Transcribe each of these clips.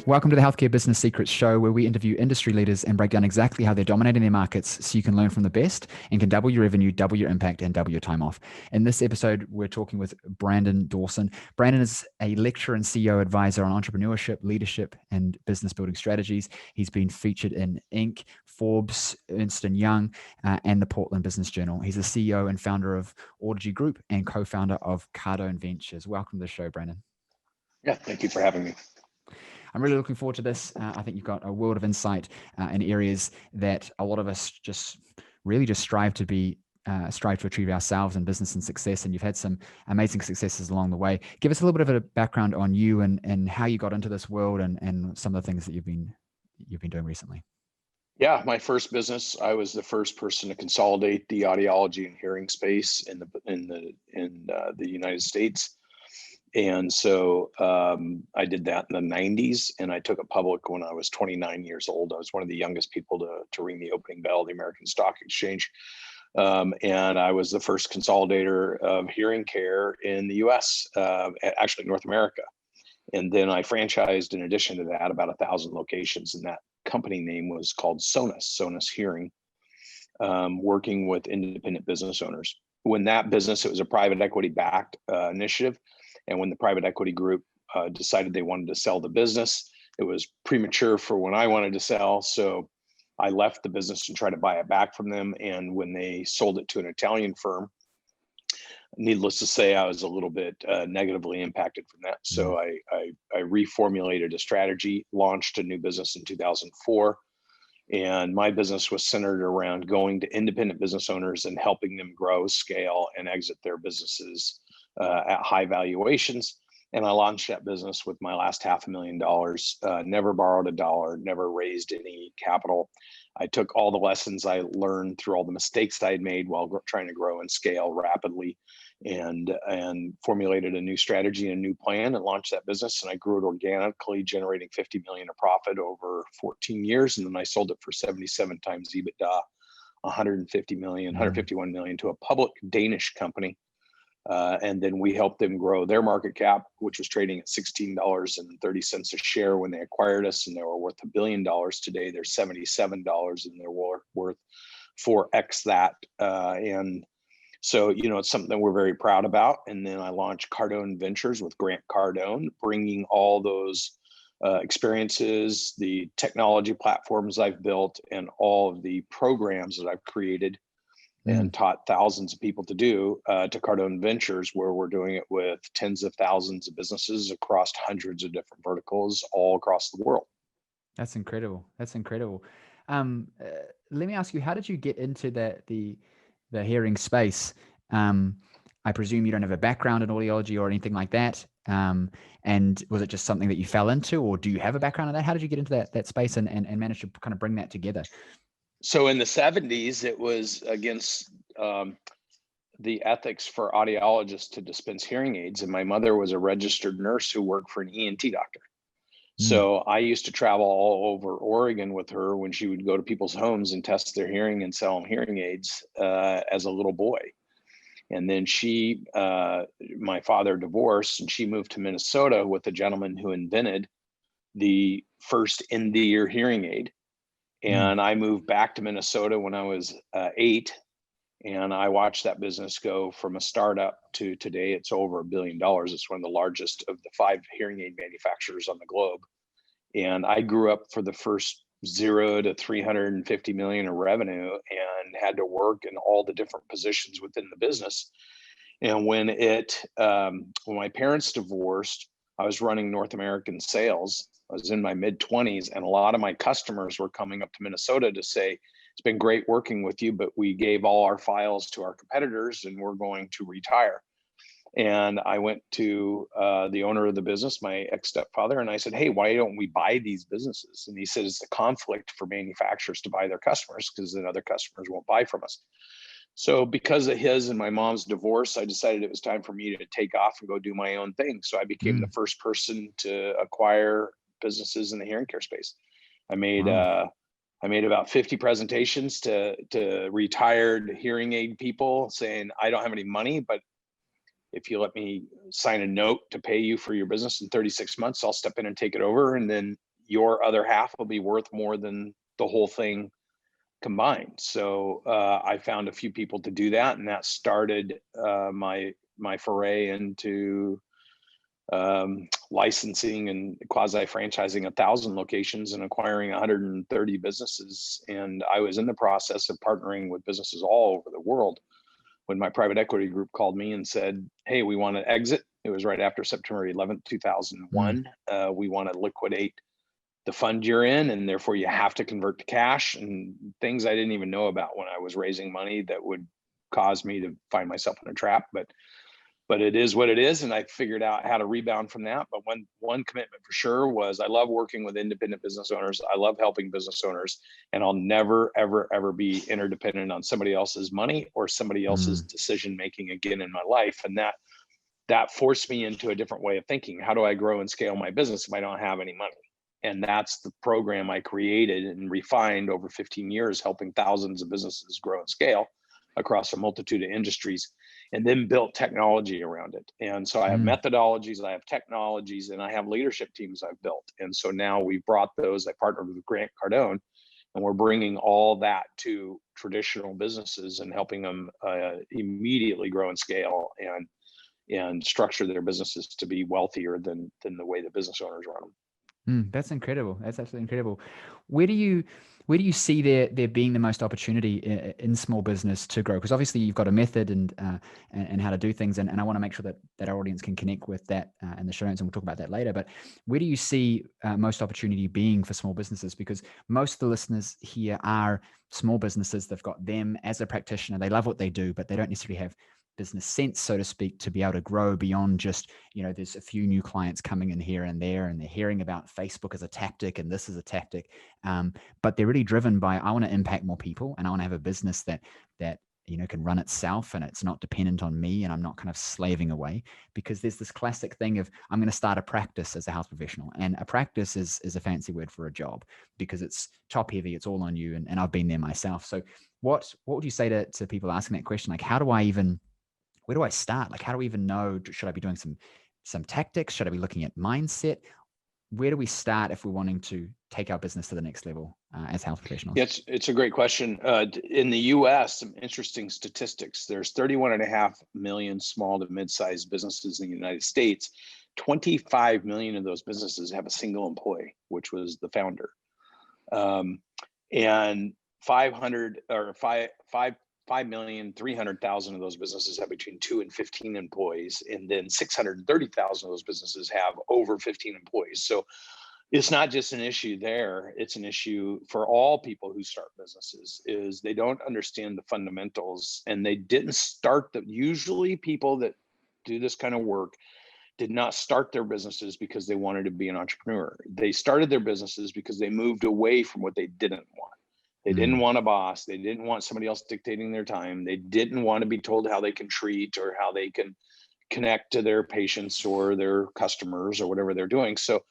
Welcome to the Healthcare Business Secrets Show, where we interview industry leaders and break down exactly how they're dominating their markets so you can learn from the best and can double your revenue, double your impact, and double your time off. In this episode, we're talking with Brandon Dawson. Brandon is a lecturer and CEO advisor on entrepreneurship, leadership, and business building strategies. He's been featured in Inc., Forbes, Ernst & Young, and the Portland Business Journal. He's the CEO and founder of Audigy Group and co-founder of Cardone Ventures. Welcome to the show, Brandon. Yeah, thank you for having me. I'm really looking forward to this. I think you've got a world of insight in areas that a lot of us just strive to achieve ourselves in business and success. And you've had some amazing successes along the way. Give us a little bit of a background on you and how you got into this world and some of the things that you've been doing recently. Yeah, my first business, I was the first person to consolidate the audiology and hearing space in the United States. And so I did that in the 90s, and I took it public when I was 29 years old. I was one of the youngest people to ring the opening bell of the American Stock Exchange. And I was the first consolidator of hearing care in the US, actually North America. And then I franchised, in addition to that, about 1,000 locations. And that company name was called Sonus Hearing, working with independent business owners. When that business, it was a private equity backed initiative. And when the private equity group decided they wanted to sell the business, it was premature for when I wanted to sell. So I left the business and tried to buy it back from them. And when they sold it to an Italian firm, needless to say, I was a little bit negatively impacted from that. So I reformulated a strategy, launched a new business in 2004. And my business was centered around going to independent business owners and helping them grow, scale, and exit their businesses at high valuations. And I launched that business with my last $500,000, never borrowed a dollar, never raised any capital. I took all the lessons I learned through all the mistakes I had made while trying to grow and scale rapidly, and formulated a new strategy and a new plan and launched that business. And I grew it organically, generating $50 million of profit over 14 years. And then I sold it for 77 times EBITDA, 151 million to a public Danish company. And then we helped them grow their market cap, which was trading at $16.30 a share when they acquired us, and they were worth $1 billion. Today, they're $77, and they're worth 4x that. And so, it's something that we're very proud about. And then I launched Cardone Ventures with Grant Cardone, bringing all those experiences, the technology platforms I've built, and all of the programs that I've created and taught thousands of people to do to Cardone Ventures, where we're doing it with tens of thousands of businesses across hundreds of different verticals all across the world. That's incredible. Let me ask you, how did you get into the hearing space? I presume you don't have a background in audiology or anything like that. And was it just something that you fell into, or do you have a background in that? How did you get into that space and manage to kind of bring that together? So in the 70s, it was against the ethics for audiologists to dispense hearing aids. And my mother was a registered nurse who worked for an ENT doctor. So I used to travel all over Oregon with her when she would go to people's homes and test their hearing and sell them hearing aids as a little boy. And then my father divorced, and she moved to Minnesota with a gentleman who invented the first in-the-ear hearing aid. And I moved back to Minnesota when I was 8, and I watched that business go from a startup to today. It's over $1 billion. It's one of the largest of the 5 hearing aid manufacturers on the globe. And I grew up for the first 0 to 350 million of revenue and had to work in all the different positions within the business. And when my parents divorced, I was running North American sales. I was in my mid-20s, and a lot of my customers were coming up to Minnesota to say, it's been great working with you, but we gave all our files to our competitors and we're going to retire. And I went to the owner of the business, my ex-stepfather, and I said, hey, why don't we buy these businesses? And he said, it's a conflict for manufacturers to buy their customers because then other customers won't buy from us. So because of his and my mom's divorce, I decided it was time for me to take off and go do my own thing. So I became the first person to acquire businesses in the hearing care space. I made about 50 presentations to retired hearing aid people saying, I don't have any money, but if you let me sign a note to pay you for your business in 36 months, I'll step in and take it over. And then your other half will be worth more than the whole thing combined. So I found a few people to do that, and that started my foray into licensing and quasi franchising 1,000 locations and acquiring 130 businesses. And I was in the process of partnering with businesses all over the world when my private equity group called me and said, "Hey, we want to exit." It was right after September 11th, 2001. We want to liquidate the fund you're in, and therefore you have to convert to cash, and things I didn't even know about when I was raising money that would cause me to find myself in a trap. But it is what it is, and I figured out how to rebound from that. But one commitment for sure was I love working with independent business owners. I love helping business owners, and I'll never, ever, ever be interdependent on somebody else's money or somebody else's decision making again in my life. And that forced me into a different way of thinking. How do I grow and scale my business if I don't have any money? And that's the program I created and refined over 15 years, helping thousands of businesses grow and scale across a multitude of industries, and then built technology around it. And so I have methodologies, I have technologies, and I have leadership teams I've built. And so now we've brought those, I partnered with Grant Cardone, and we're bringing all that to traditional businesses and helping them immediately grow and scale and structure their businesses to be wealthier than the way the business owners run them. That's incredible. That's absolutely incredible. Where do you see there being the most opportunity in small business to grow? Because obviously you've got a method and how to do things, and I want to make sure that our audience can connect with that in the show notes, and we'll talk about that later. But where do you see most opportunity being for small businesses? Because most of the listeners here are small businesses. They've got them as a practitioner. They love what they do, but they don't necessarily have business sense, so to speak, to be able to grow beyond just, there's a few new clients coming in here and there, and they're hearing about Facebook as a tactic and this is a tactic. But they're really driven by, I want to impact more people, and I want to have a business that can run itself, and it's not dependent on me, and I'm not kind of slaving away. Because there's this classic thing of, I'm going to start a practice as a health professional, and a practice is a fancy word for a job, because it's top heavy, it's all on you, and I've been there myself. So what would you say to people asking that question? Like, where do I start? Like, how do we even know? Should I be doing some tactics? Should I be looking at mindset? Where do we start if we're wanting to take our business to the next level as health professionals? Yeah, it's a great question. In the U.S., some interesting statistics. There's 31.5 million small to mid-sized businesses in the United States. 25 million of those businesses have a single employee, which was the founder. And 5,300,000 of those businesses have between 2 and 15 employees, and then 630,000 of those businesses have over 15 employees. So it's not just an issue there, it's an issue for all people who start businesses, is they don't understand the fundamentals, and they didn't start usually people that do this kind of work did not start their businesses because they wanted to be an entrepreneur. They started their businesses because they moved away from what they didn't want. They didn't want a boss. They didn't want somebody else dictating their time. They didn't want to be told how they can treat or how they can connect to their patients or their customers or whatever they're doing. So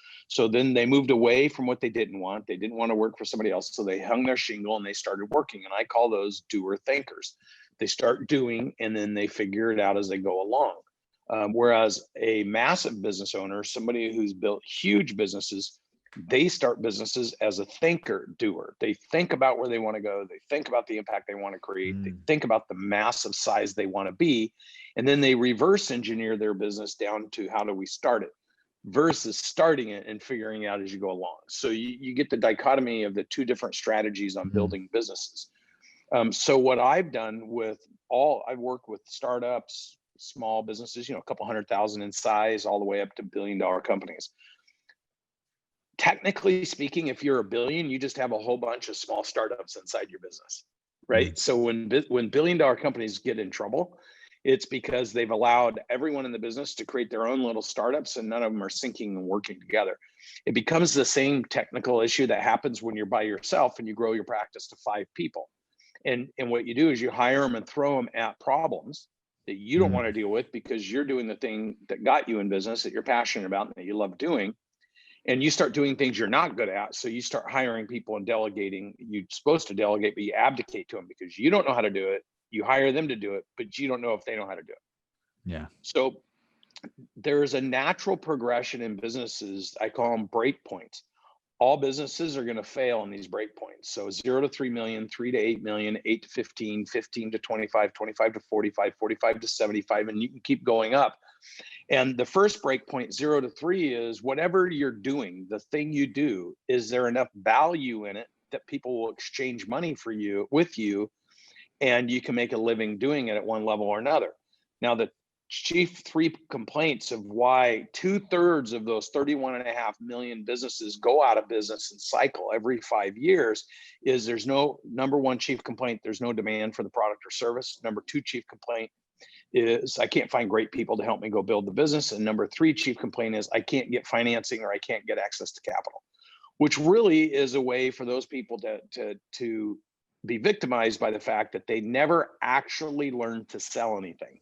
then they moved away from what they didn't want. They didn't want to work for somebody else. So they hung their shingle and they started working. And I call those doer thinkers. They start doing, and then they figure it out as they go along. Whereas a massive business owner, somebody who's built huge businesses, they start businesses as a thinker doer. They think about where they want to go. They think about the impact they want to create. They think about the massive size they want to be. And then they reverse engineer their business down to, how do we start it, versus starting it and figuring out as you go along. So you get the dichotomy of the two different strategies on building businesses. So what I've done I've worked with startups, small businesses, a couple 100,000 in size, all the way up to $1 billion companies. Technically speaking, if you're $1 billion, you just have a whole bunch of small startups inside your business, right? So when $1 billion companies get in trouble, it's because they've allowed everyone in the business to create their own little startups, and none of them are syncing and working together. It becomes the same technical issue that happens when you're by yourself and you grow your practice to 5 people. And what you do is you hire them and throw them at problems that you don't want to deal with, because you're doing the thing that got you in business, that you're passionate about and that you love doing. And you start doing things you're not good at. So you start hiring people and delegating. You're supposed to delegate, but you abdicate to them because you don't know how to do it. You hire them to do it, but you don't know if they know how to do it. Yeah. So there's a natural progression in businesses. I call them break points. all businesses are going to fail in these breakpoints. So 0 to 3 million, 3 to 8 million, 8 to 15, 15 to 25, 25 to 45, 45 to 75, and you can keep going up. And the first breakpoint, 0 to 3, is whatever you're doing, the thing you do, is there enough value in it that people will exchange money with you, and you can make a living doing it at one level or another. Now, the chief 3 complaints of why 2/3 of those 31.5 million businesses go out of business and cycle every 5 years is there's no, number 1 chief complaint, there's no demand for the product or service. Number 2 chief complaint is I can't find great people to help me go build the business. And number 3 chief complaint is I can't get financing or I can't get access to capital, which really is a way for those people to be victimized by the fact that they never actually learned to sell anything.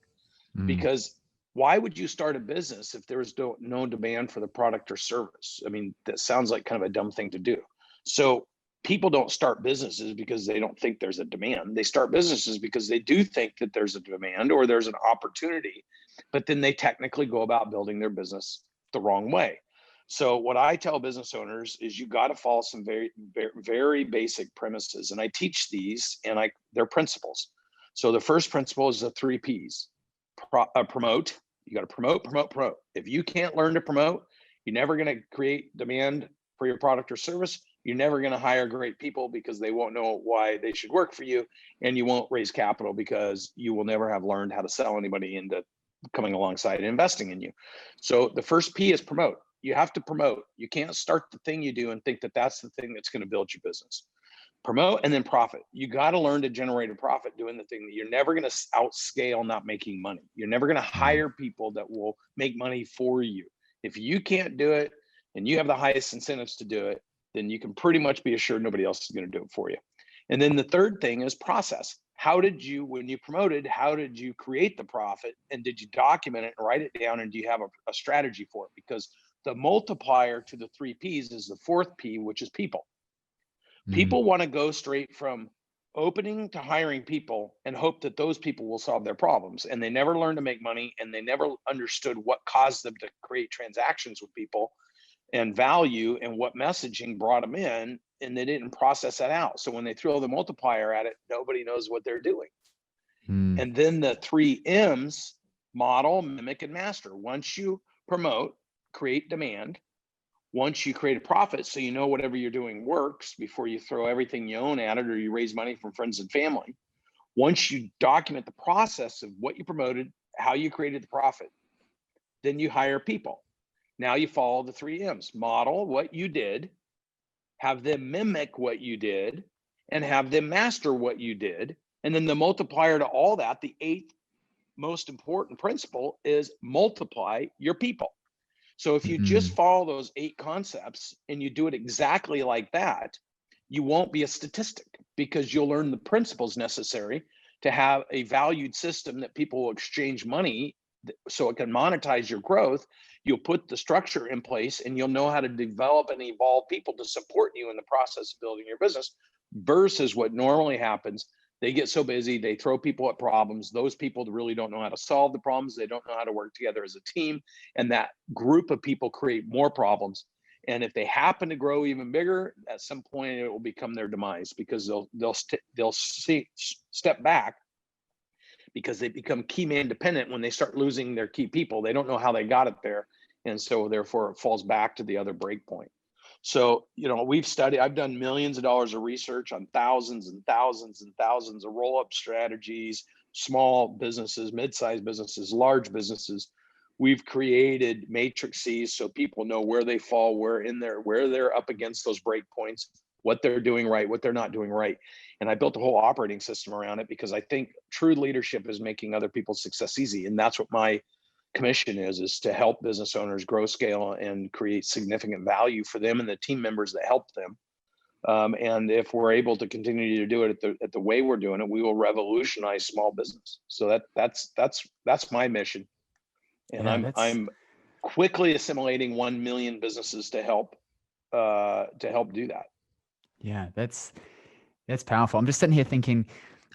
Because why would you start a business if there was no demand for the product or service? I mean, that sounds like kind of a dumb thing to do. So people don't start businesses because they don't think there's a demand. They start businesses because they do think that there's a demand or there's an opportunity, but then they technically go about building their business the wrong way. So what I tell business owners is you got to follow some very, very, very basic premises. And I teach these and they're principles. So the first principle is the 3 Ps. Promote. You got to promote. If you can't learn to promote, you're never going to create demand for your product or service. You're never going to hire great people because they won't know why they should work for you. And you won't raise capital because you will never have learned how to sell anybody into coming alongside and investing in you. So the first P is promote. You have to promote. You can't start the thing you do and think that that's the thing that's going to build your business. Promote and then profit. You got to learn to generate a profit doing the thing that you're never going to outscale not making money. You're never going to hire people that will make money for you. If you can't do it and you have the highest incentives to do it, then you can pretty much be assured nobody else is going to do it for you. And then the third thing is process. How did you, when you promoted, how did you create the profit? And did you document it and write it down? And do you have a strategy for it? Because the multiplier to the 3 Ps is the 4th P, which is people. People want to go straight from opening to hiring people and hope that those people will solve their problems. And they never learn to make money, and they never understood what caused them to create transactions with people and value and what messaging brought them in. And they didn't process that out. So when they throw the multiplier at it, nobody knows what they're doing. And then the 3 M's, model, mimic, and master. Once you promote, create demand. Once you create a profit, so you know whatever you're doing works before you throw everything you own at it or you raise money from friends and family. Once you document the process of what you promoted, how you created the profit, then you hire people. Now you follow the 3 M's. Model what you did, have them mimic what you did, and have them master what you did. And then the multiplier to all that, the 8th most important principle, is multiply your people. So if you just follow those 8 concepts and you do it exactly like that, you won't be a statistic because you'll learn the principles necessary to have a valued system that people will exchange money so it can monetize your growth. You'll put the structure in place and you'll know how to develop and evolve people to support you in the process of building your business versus what normally happens. They get so busy, they throw people at problems. Those people really don't know how to solve the problems. They don't know how to work together as a team. And that group of people create more problems. And if they happen to grow even bigger, at some point it will become their demise because they'll step back because they become key man dependent when they start losing their key people. They don't know how they got it there. And so therefore it falls back to the other break point. So, I've done millions of dollars of research on thousands and thousands and thousands of roll-up strategies, small businesses, mid-sized businesses, large businesses. We've created matrices so people know where they fall, where they're up against those break points, what they're doing right, what they're not doing right. And I built a whole operating system around it because I think true leadership is making other people's success easy. And that's what my commission is to help business owners grow, scale, and create significant value for them and the team members that help them. And if we're able to continue to do it at the way we're doing it, we will revolutionize small business. So that's my mission. And I'm quickly assimilating 1 million businesses to help do that. Yeah, that's powerful. I'm just sitting here thinking,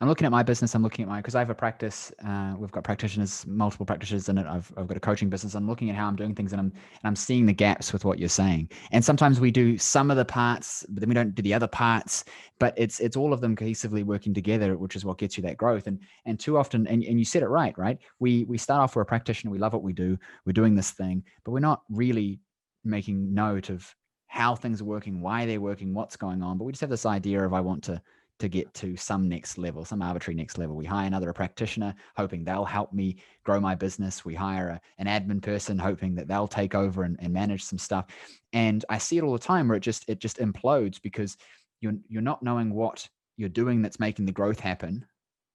I'm looking at my business. I'm looking at because I have a practice. We've got practitioners, multiple practitioners in it. I've got a coaching business. I'm looking at how I'm doing things, and I'm seeing the gaps with what you're saying. And sometimes we do some of the parts, but then we don't do the other parts. But it's all of them cohesively working together, which is what gets you that growth. And too often, and you said it right? We start off, we're a practitioner. We love what we do. We're doing this thing, but we're not really making note of how things are working, why they're working, what's going on. But we just have this idea of I want to get to some next level, some arbitrary next level. We hire a practitioner, hoping they'll help me grow my business. We hire an admin person, hoping that they'll take over and manage some stuff. And I see it all the time where it just implodes because you're not knowing what you're doing that's making the growth happen.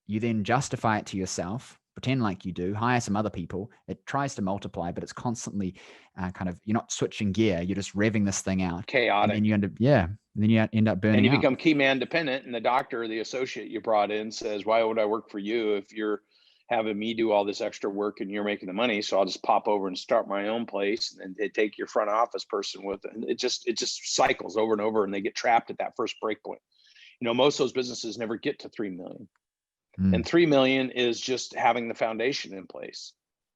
You then justify it to yourself, pretend like you do, hire some other people. It tries to multiply, but it's constantly you're not switching gear. You're just revving this thing out. Chaotic. And then you end up burning and you out. become key man dependent, and the doctor or the associate you brought in says, why would I work for you if you're having me do all this extra work and you're making the money? So I'll just pop over and start my own place, and they take your front office person with it. And it just cycles over and over, and they get trapped at that first break point. Most of those businesses never get to 3 million. And 3 million is just having the foundation in place.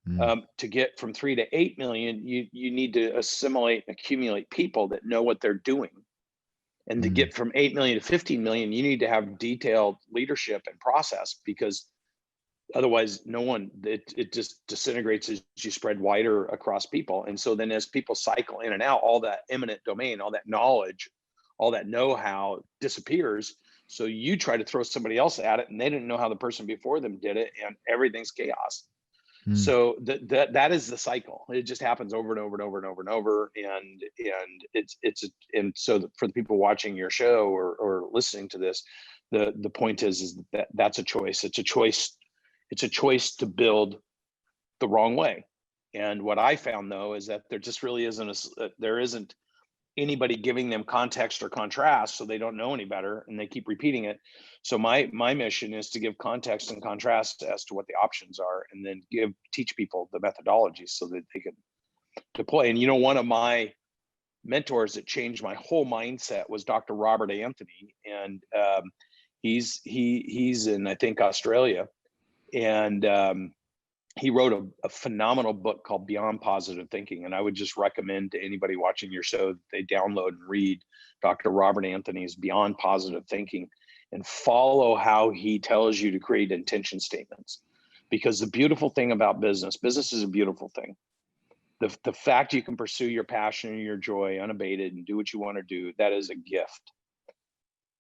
To get from 3 to 8 million, you need to assimilate and accumulate people that know what they're doing. And to get from 8 million to 15 million, you need to have detailed leadership and process, because otherwise it just disintegrates as you spread wider across people. And so then as people cycle in and out, all that eminent domain, all that knowledge, all that know-how disappears. So you try to throw somebody else at it, and they didn't know how the person before them did it, and everything's chaos. So that is the cycle. It just happens over and over and over and over and over. And so for the people watching your show or listening to this, the point is that that's a choice. It's a choice to build the wrong way. And what I found, though, is that there just really isn't anybody giving them context or contrast, so they don't know any better, and they keep repeating it. So my mission is to give context and contrast as to what the options are, and then teach people the methodologies so that they can deploy. And one of my mentors that changed my whole mindset was Dr. Robert Anthony, and he's in, I think, Australia, and he wrote a phenomenal book called Beyond Positive Thinking. And I would just recommend to anybody watching your show that they download and read Dr. Robert Anthony's Beyond Positive Thinking and follow how he tells you to create intention statements. Because the beautiful thing about business is a beautiful thing. The fact you can pursue your passion and your joy unabated and do what you want to do, that is a gift.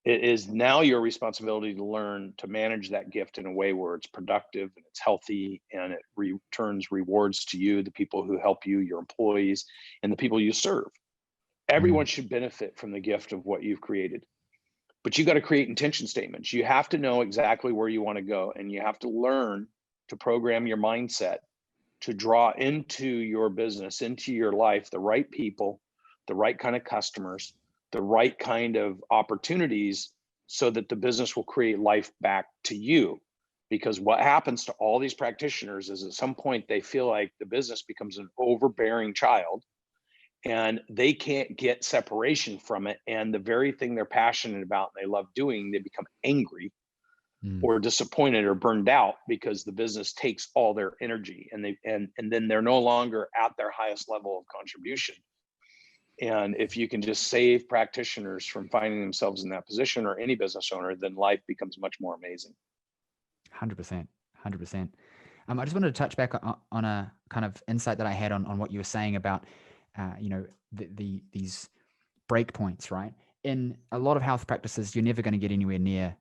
It is now your responsibility to learn to manage that gift in a way where it's productive and it's healthy, and it returns rewards to you, the people who help you, your employees, and the people you serve. Everyone should benefit from the gift of what you've created. But you got to create intention statements. You have to know exactly where you want to go, and you have to learn to program your mindset to draw into your business, into your life, the right people, the right kind of customers, the right kind of opportunities, so that the business will create life back to you. Because what happens to all these practitioners is at some point they feel like the business becomes an overbearing child, and they can't get separation from it. And the very thing they're passionate about and they love doing, they become angry or disappointed or burned out because the business takes all their energy, and then they're no longer at their highest level of contribution. And if you can just save practitioners from finding themselves in that position, or any business owner, then life becomes much more amazing. 100%. I just wanted to touch back on a kind of insight that I had on what you were saying about, these break points, right? In a lot of health practices, you're never going to get anywhere near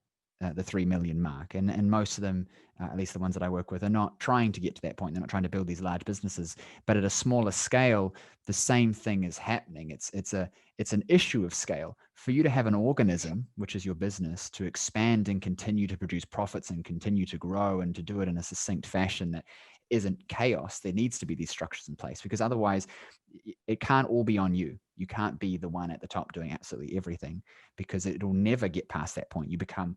the 3 million mark. And most of them, at least the ones that I work with, are not trying to get to that point. They're not trying to build these large businesses, but at a smaller scale, the same thing is happening. It's an issue of scale. For you to have an organism, which is your business, to expand and continue to produce profits and continue to grow, and to do it in a succinct fashion that isn't chaos, there needs to be these structures in place, because otherwise it can't all be on you. You can't be the one at the top doing absolutely everything, because it'll never get past that point. You become,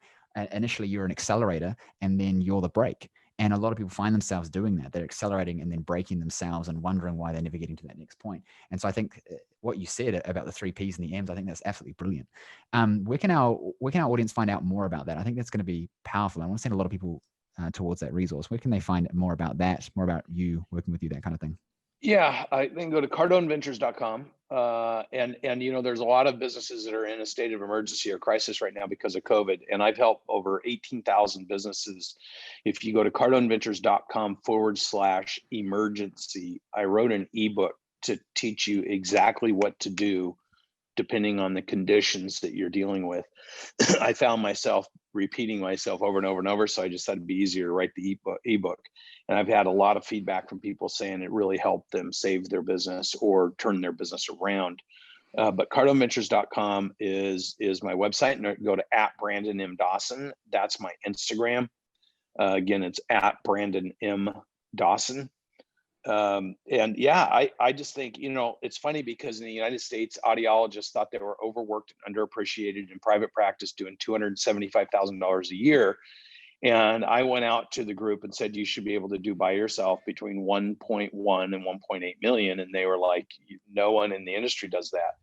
initially you're an accelerator, and then you're the brake. And a lot of people find themselves doing that. They're accelerating and then breaking themselves and wondering why they're never getting to that next point. And so I think what you said about the 3 Ps and the Ms, I think that's absolutely brilliant. Where can our audience find out more about that? I think that's going to be powerful. I want to send a lot of people towards that resource. Where can they find more about that, more about you, working with you, that kind of thing? Yeah, I think go to cardoneventures.com. And there's a lot of businesses that are in a state of emergency or crisis right now because of COVID. And I've helped over 18,000 businesses. If you go to cardoneventures.com/emergency, I wrote an ebook to teach you exactly what to do depending on the conditions that you're dealing with. I found myself repeating myself over and over and over. So I just thought it'd be easier to write the ebook. And I've had a lot of feedback from people saying it really helped them save their business or turn their business around. But cardoneventures.com is my website, and go to @BrandonM.Dawson. That's my Instagram. Again, it's @BrandonM.Dawson. And yeah, I just think, it's funny because in the United States, audiologists thought they were overworked and underappreciated in private practice, doing $275,000 a year. And I went out to the group and said, you should be able to do by yourself between 1.1 and 1.8 million. And they were like, no one in the industry does that.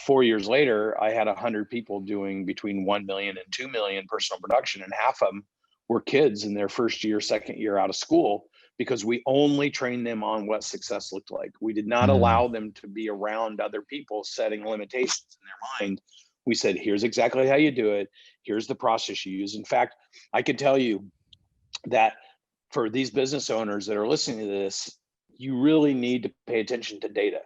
4 years later, I had 100 people doing between 1 million and 2 million personal production. And half of them were kids in their first year, second year out of school, because we only trained them on what success looked like. We did not allow them to be around other people setting limitations in their mind. We said, here's exactly how you do it. Here's the process you use. In fact, I can tell you that for these business owners that are listening to this, you really need to pay attention to data.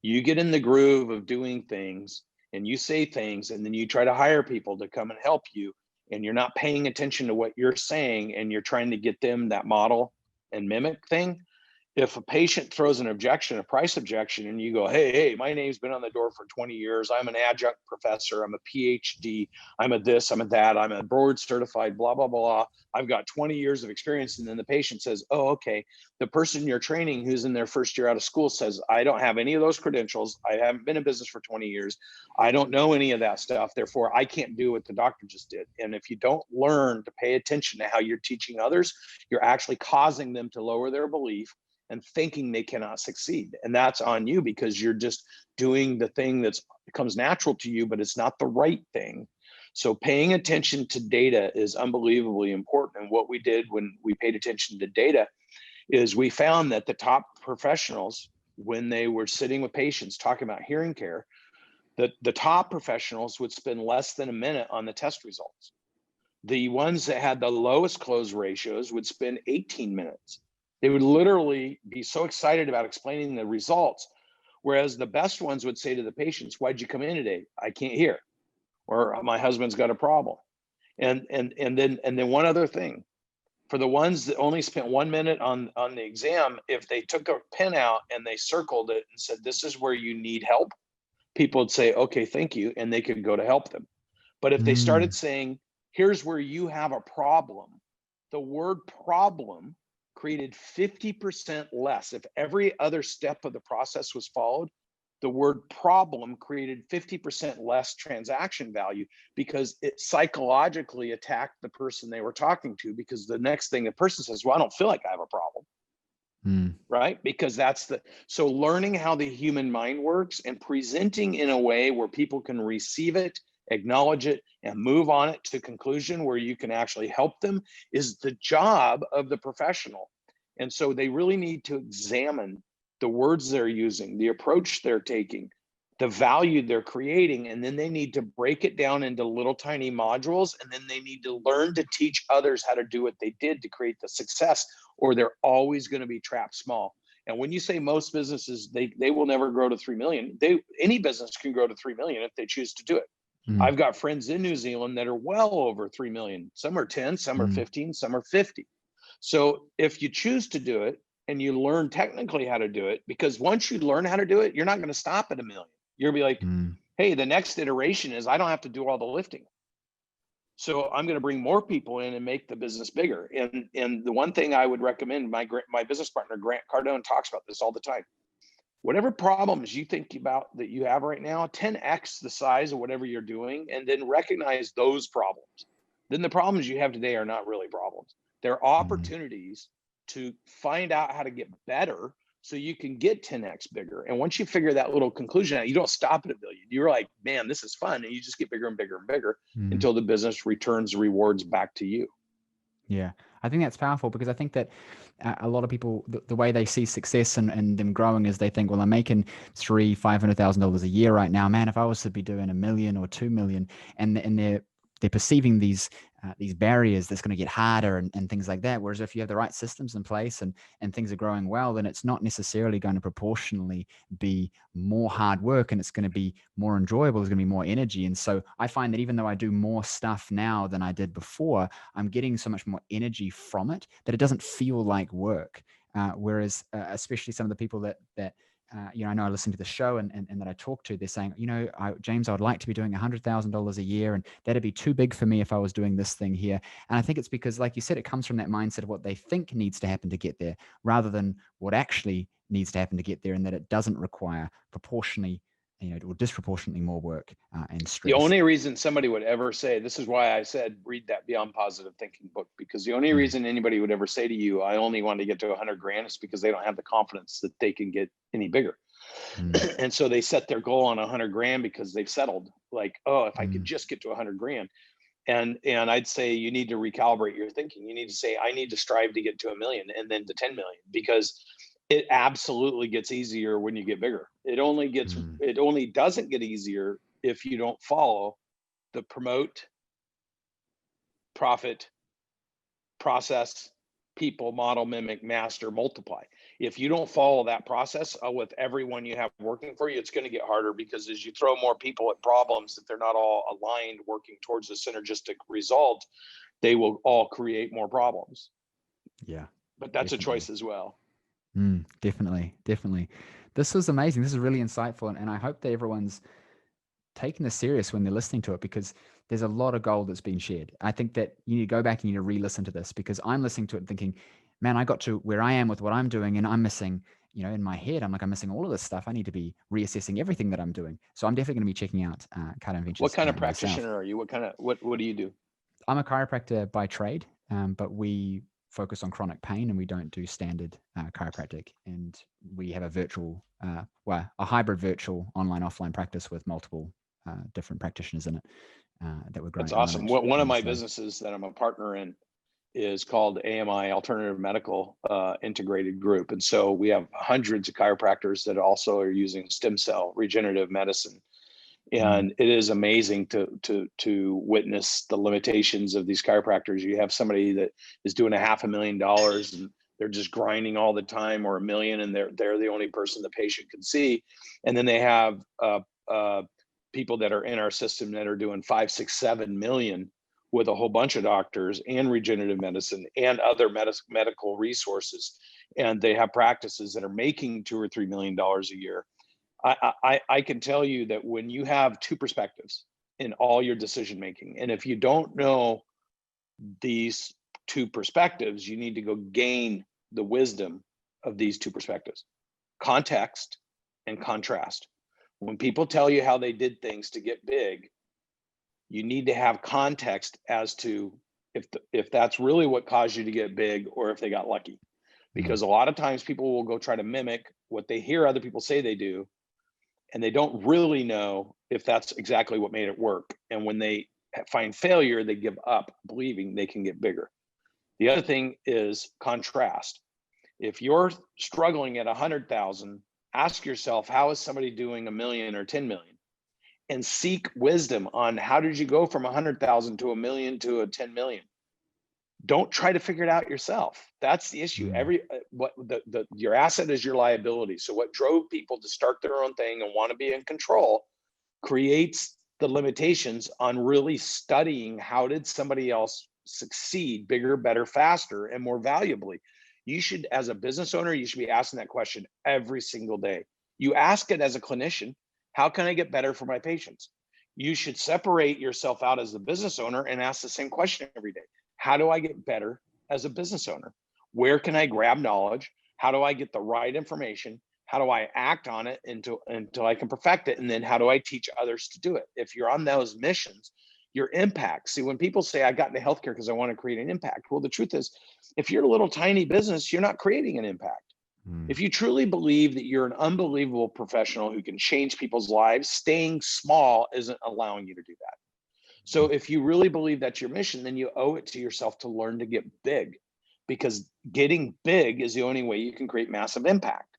You get in the groove of doing things and you say things, and then you try to hire people to come and help you, and you're not paying attention to what you're saying, and you're trying to get them that model and mimic thing. If a patient throws an objection, a price objection, and you go, hey, my name's been on the door for 20 years. I'm an adjunct professor. I'm a PhD. I'm a this, I'm a that. I'm a board certified, blah, blah, blah. I've got 20 years of experience. And then the patient says, oh, okay. The person you're training who's in their first year out of school says, I don't have any of those credentials. I haven't been in business for 20 years. I don't know any of that stuff. Therefore, I can't do what the doctor just did. And if you don't learn to pay attention to how you're teaching others, you're actually causing them to lower their belief and thinking they cannot succeed. And that's on you, because you're just doing the thing that comes natural to you, but it's not the right thing. So paying attention to data is unbelievably important. And what we did when we paid attention to data is we found that the top professionals, when they were sitting with patients talking about hearing care, that the top professionals would spend less than a minute on the test results. The ones that had the lowest close ratios would spend 18 minutes. They would literally be so excited about explaining the results, whereas the best ones would say to the patients, why'd you come in today? I can't hear, or my husband's got a problem. And then one other thing, for the ones that only spent 1 minute on the exam, if they took a pen out and they circled it and said, this is where you need help, people would say, okay, thank you, and they could go to help them. But if they started saying, here's where you have a problem, the word problem created 50% less. If every other step of the process was followed, the word problem created 50% less transaction value, because it psychologically attacked the person they were talking to, because the next thing the person says, well, I don't feel like I have a problem. Right? Because so learning how the human mind works and presenting in a way where people can receive it, acknowledge it, and move on it to conclusion where you can actually help them is the job of the professional. And so they really need to examine the words they're using, the approach they're taking, the value they're creating, and then they need to break it down into little tiny modules, and then they need to learn to teach others how to do what they did to create the success, or they're always going to be trapped small. And when you say most businesses, they will never grow to 3 million. Any business can grow to 3 million if they choose to do it. I've got friends in New Zealand that are well over 3 million. Some are 10, some are 15, some are 50. So if you choose to do it and you learn technically how to do it, because once you learn how to do it, you're not going to stop at 1 million. You're going to be like, hey, the next iteration is I don't have to do all the lifting. So I'm going to bring more people in and make the business bigger. And the one thing I would recommend, my business partner, Grant Cardone, talks about this all the time. Whatever problems you think about that you have right now, 10x the size of whatever you're doing, and then recognize those problems. Then the problems you have today are not really problems. They're opportunities to find out how to get better so you can get 10x bigger. And once you figure that little conclusion out, you don't stop at a billion. You're like, man, this is fun. And you just get bigger and bigger and bigger until the business returns rewards back to you. Yeah, I think that's powerful, because I think that a lot of people, the way they see success and them growing is they think, well, I'm making $500,000 a year right now. Man, if I was to be doing $1 million or 2 million, and they're perceiving these barriers that's going to get harder and things like that. Whereas if you have the right systems in place and things are growing well, then it's not necessarily going to proportionally be more hard work, and it's going to be more enjoyable. There's going to be more energy. And so I find that even though I do more stuff now than I did before, I'm getting so much more energy from it that it doesn't feel like work. Whereas especially some of the people that I know I listen to the show and that I talk to, they're saying, James, I would like to be doing $100,000 a year, and that'd be too big for me if I was doing this thing here. And I think it's because, like you said, it comes from that mindset of what they think needs to happen to get there, rather than what actually needs to happen to get there, and that it doesn't require proportionally, or disproportionately more work and stress. The only reason somebody would ever say, this is why I said, read that Beyond Positive Thinking book, because the only reason anybody would ever say to you, I only want to get to 100 grand, is because they don't have the confidence that they can get any bigger. And so they set their goal on 100 grand because they've settled, like, oh, if I could just get to 100 grand. And I'd say you need to recalibrate your thinking. You need to say, I need to strive to get to 1 million and then to 10 million, because it absolutely gets easier when you get bigger. It only doesn't get easier if you don't follow the promote, profit, process, people, model, mimic, master, multiply. If you don't follow that process with everyone you have working for you, it's going to get harder, because as you throw more people at problems that they're not all aligned working towards a synergistic result, they will all create more problems. Yeah. But that's definitely a choice as well. Definitely. This was amazing. This is really insightful. And I hope that everyone's taking this serious when they're listening to it, because there's a lot of gold that's been shared. I think that you need to go back and you need to re-listen to this, because I'm listening to it and thinking, man, I got to where I am with what I'm doing, and I'm missing, in my head, I'm missing all of this stuff. I need to be reassessing everything that I'm doing. So I'm definitely going to be checking out Cardone Ventures. What kind of practitioner are you? What do you do? I'm a chiropractor by trade, but we focus on chronic pain, and we don't do standard chiropractic. And we have a hybrid virtual online-offline practice with multiple different practitioners in it that we're growing. That's awesome. One of my businesses that I'm a partner in is called AMI, Alternative Medical Integrated Group. And so we have hundreds of chiropractors that also are using stem cell regenerative medicine. And it is amazing to witness the limitations of these chiropractors. You have somebody that is doing $500,000 and they're just grinding all the time, or $1 million, and they're the only person the patient can see. And then they have people that are in our system that are doing 5, 6, 7 million with a whole bunch of doctors and regenerative medicine and other medical resources. And they have practices that are making $2 or $3 million a year. I can tell you that when you have two perspectives in all your decision making, and if you don't know these two perspectives, you need to go gain the wisdom of these two perspectives: context and contrast. When people tell you how they did things to get big, you need to have context as to if that's really what caused you to get big, or if they got lucky. Because a lot of times people will go try to mimic what they hear other people say they do, and they don't really know if that's exactly what made it work. And when they find failure, they give up believing they can get bigger. The other thing is contrast. If you're struggling at 100,000, ask yourself, how is somebody doing 1 million or 10 million? And seek wisdom on how did you go from 100,000 to 1 million to a 10 million? Don't try to figure it out yourself. That's the issue. Your asset is your liability. So what drove people to start their own thing and want to be in control creates the limitations on really studying how did somebody else succeed bigger, better, faster, and more valuably. You should, as a business owner, you should be asking that question every single day. You ask it as a clinician: how can I get better for my patients? You should separate yourself out as a business owner and ask the same question every day. How do I get better as a business owner? Where can I grab knowledge? How do I get the right information? How do I act on it until I can perfect it? And then how do I teach others to do it? If you're on those missions, your impact. See, when people say I got into healthcare because I want to create an impact, well, the truth is, if you're a little tiny business, you're not creating an impact. If you truly believe that you're an unbelievable professional who can change people's lives, staying small isn't allowing you to do that. So if you really believe that's your mission, then you owe it to yourself to learn to get big, because getting big is the only way you can create massive impact.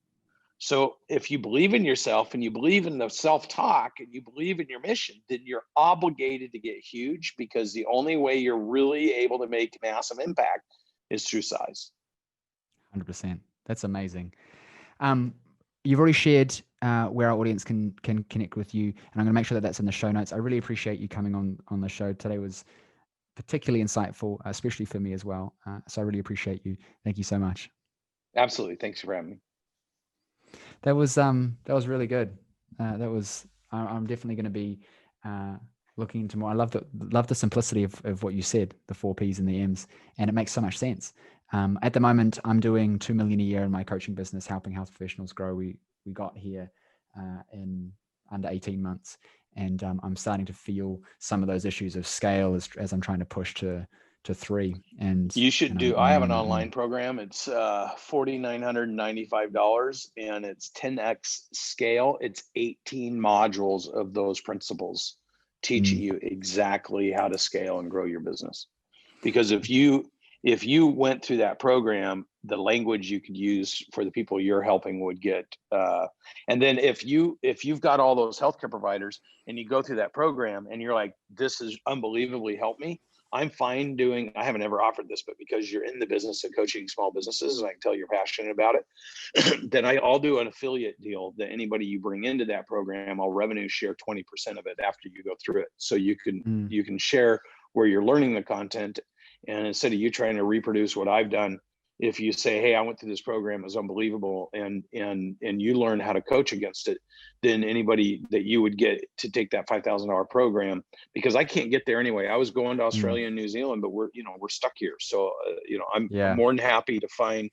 So if you believe in yourself and you believe in the self-talk and you believe in your mission, then you're obligated to get huge, because the only way you're really able to make massive impact is through size. 100%. That's amazing. You've already shared where our audience can connect with you, and I'm going to make sure that that's in the show notes. I really appreciate you coming on the show today. It was particularly insightful, especially for me as well. So I really appreciate you. Thank you so much. Absolutely. Thanks for having me. That was really good. I'm definitely going to be looking into more. I love the simplicity of what you said, the 4 P's and the M's, and it makes so much sense. At the moment, I'm doing $2 million a year in my coaching business, helping health professionals grow. We got here in under 18 months, and I'm starting to feel some of those issues of scale as I'm trying to push to 3. And you should do. I have an online program. It's $4,995, and it's 10x scale. It's 18 modules of those principles, teaching you exactly how to scale and grow your business. Because if you went through that program, the language you could use for the people you're helping would get. And then if you've got all those healthcare providers and you go through that program and you're like, this is unbelievably helped me. I'm fine doing, I haven't ever offered this, but because you're in the business of coaching small businesses and I can tell you're passionate about it, then I'll do an affiliate deal that anybody you bring into that program, I'll revenue share 20% of it after you go through it. So you can share where you're learning the content. And instead of you trying to reproduce what I've done, if you say, hey, I went through this program, it was unbelievable, and you learn how to coach against it, then anybody that you would get to take that $5,000 program, because I can't get there anyway. I was going to Australia and New Zealand, but we're stuck here. So, I'm more than happy to find,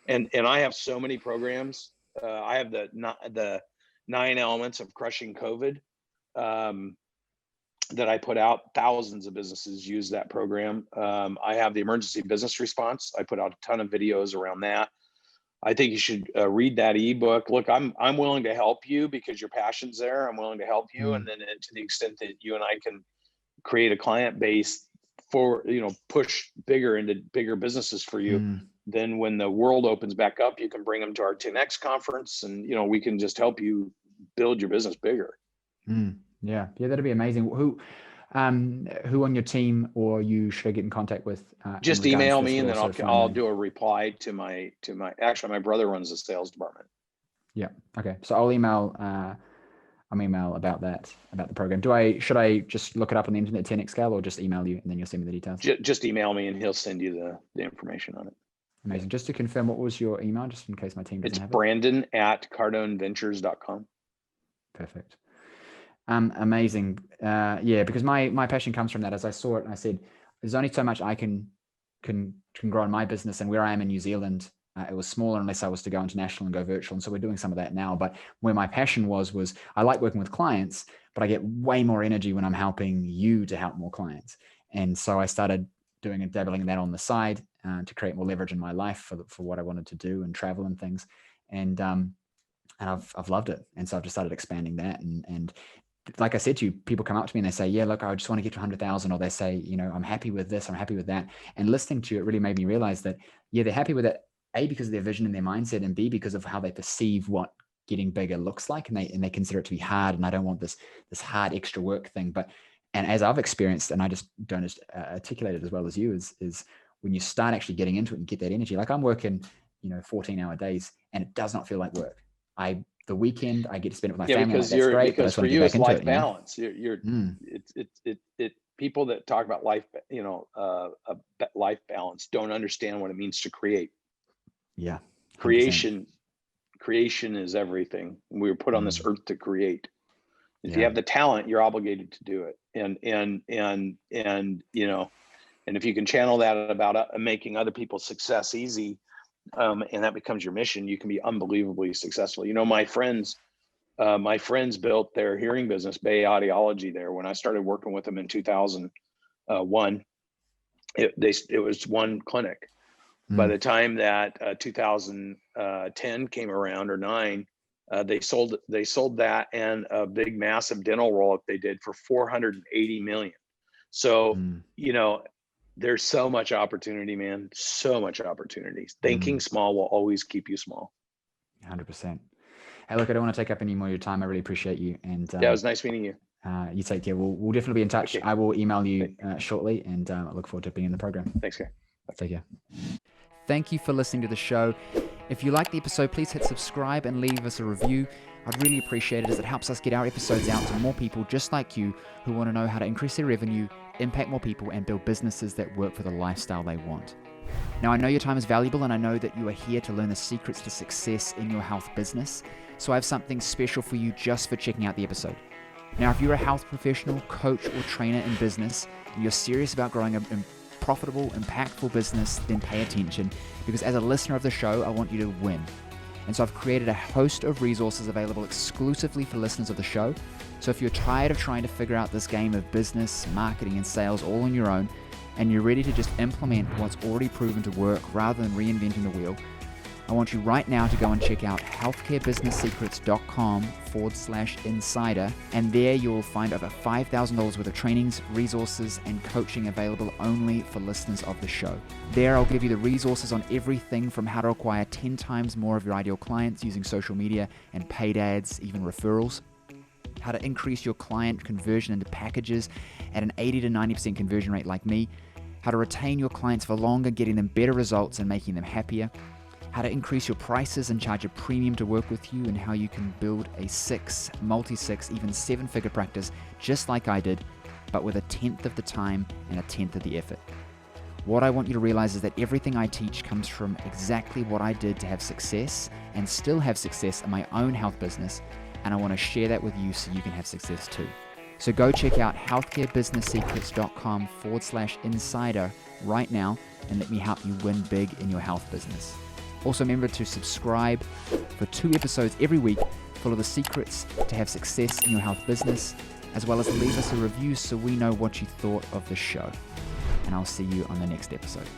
and I have so many programs. I have the 9 elements of crushing COVID. That I put out. Thousands of businesses use that program. I have the emergency business response. I put out a ton of videos around that. I think you should read that ebook. Look, I'm willing to help you because your passion's there. I'm willing to help you. And then to the extent that you and I can create a client base for, push bigger into bigger businesses for you, then when the world opens back up, you can bring them to our 10X conference, and, we can just help you build your business bigger. Yeah, that'd be amazing. Who on your team or you should I get in contact with? Just email me, and then I'll do a reply to my. Actually, my brother runs the sales department. Yeah. Okay. So I'll email about the program. Should I just look it up on the internet, 10X scale, or just email you and then you'll send me the details? Just email me and he'll send you the information on it. Amazing. Just to confirm, what was your email, just in case my team doesn't have it? It's Brandon@cardoneventures.com. Perfect. Amazing. Because my passion comes from that. As I saw it, and I said, there's only so much I can grow in my business, and where I am in New Zealand, it was smaller unless I was to go international and go virtual. And so we're doing some of that now. But where my passion was I like working with clients, but I get way more energy when I'm helping you to help more clients. And so I started doing and dabbling in that on the side to create more leverage in my life for what I wanted to do and travel and things. And I've loved it. And so I've just started expanding that. And like I said to you, people come up to me and they say, yeah, look, I just want to get to 100,000, or they say, I'm happy with this, I'm happy with that. And listening to it really made me realize that, they're happy with it, A, because of their vision and their mindset, and B, because of how they perceive what getting bigger looks like. And they consider it to be hard. And I don't want this hard extra work thing. And as I've experienced, and I just don't articulate it as well as you, is when you start actually getting into it and get that energy, like I'm working, 14-hour days, and it does not feel like work. The weekend I get to spend it with my family. Because that's great, because for you it's life balance. People that talk about life, life balance don't understand what it means to create. Yeah. 100%. Creation is everything. We were put on this earth to create. If you have the talent, you're obligated to do it. And if you can channel that about making other people's success easy, and that becomes your mission, you can be unbelievably successful. My friends My friends built their hearing business, Bay Audiology, there. When I started working with them in 2001, it was one clinic. By the time that 2010 came around, or nine, they sold that and a big, massive dental roll-up they did for 480 million. So, there's so much opportunity, man. So much opportunity. Thinking small will always keep you small. 100%. Hey, look, I don't want to take up any more of your time. I really appreciate you. And yeah, it was nice meeting you. You take care. We'll definitely be in touch. Okay. I will email you shortly, and I look forward to being in the program. Thanks, guy. Take care. Thank you for listening to the show. If you like the episode, please hit subscribe and leave us a review. I'd really appreciate it, as it helps us get our episodes out to more people just like you who want to know how to increase their revenue, impact more people, and build businesses that work for the lifestyle they want. Now, I know your time is valuable, and I know that you are here to learn the secrets to success in your health business. So I have something special for you just for checking out the episode. Now, if you're a health professional, coach, or trainer in business, and you're serious about growing a profitable, impactful business, then pay attention, because as a listener of the show, I want you to win. And so I've created a host of resources available exclusively for listeners of the show. So if you're tired of trying to figure out this game of business, marketing, and sales all on your own, and you're ready to just implement what's already proven to work rather than reinventing the wheel, I want you right now to go and check out healthcarebusinesssecrets.com/insider, and there you'll find over $5,000 worth of trainings, resources, and coaching available only for listeners of the show. There I'll give you the resources on everything from how to acquire 10 times more of your ideal clients using social media and paid ads, even referrals, how to increase your client conversion into packages at an 80 to 90% conversion rate like me, how to retain your clients for longer, getting them better results and making them happier, how to increase your prices and charge a premium to work with you, and how you can build a 6, multi-6, even 7-figure practice just like I did, but with 1/10 of the time and 1/10 of the effort. What I want you to realize is that everything I teach comes from exactly what I did to have success and still have success in my own health business, and I want to share that with you so you can have success too. So go check out healthcarebusinesssecrets.com/insider right now, and let me help you win big in your health business. Also, remember to subscribe for 2 episodes every week full of the secrets to have success in your health business, as well as leave us a review so we know what you thought of the show. And I'll see you on the next episode.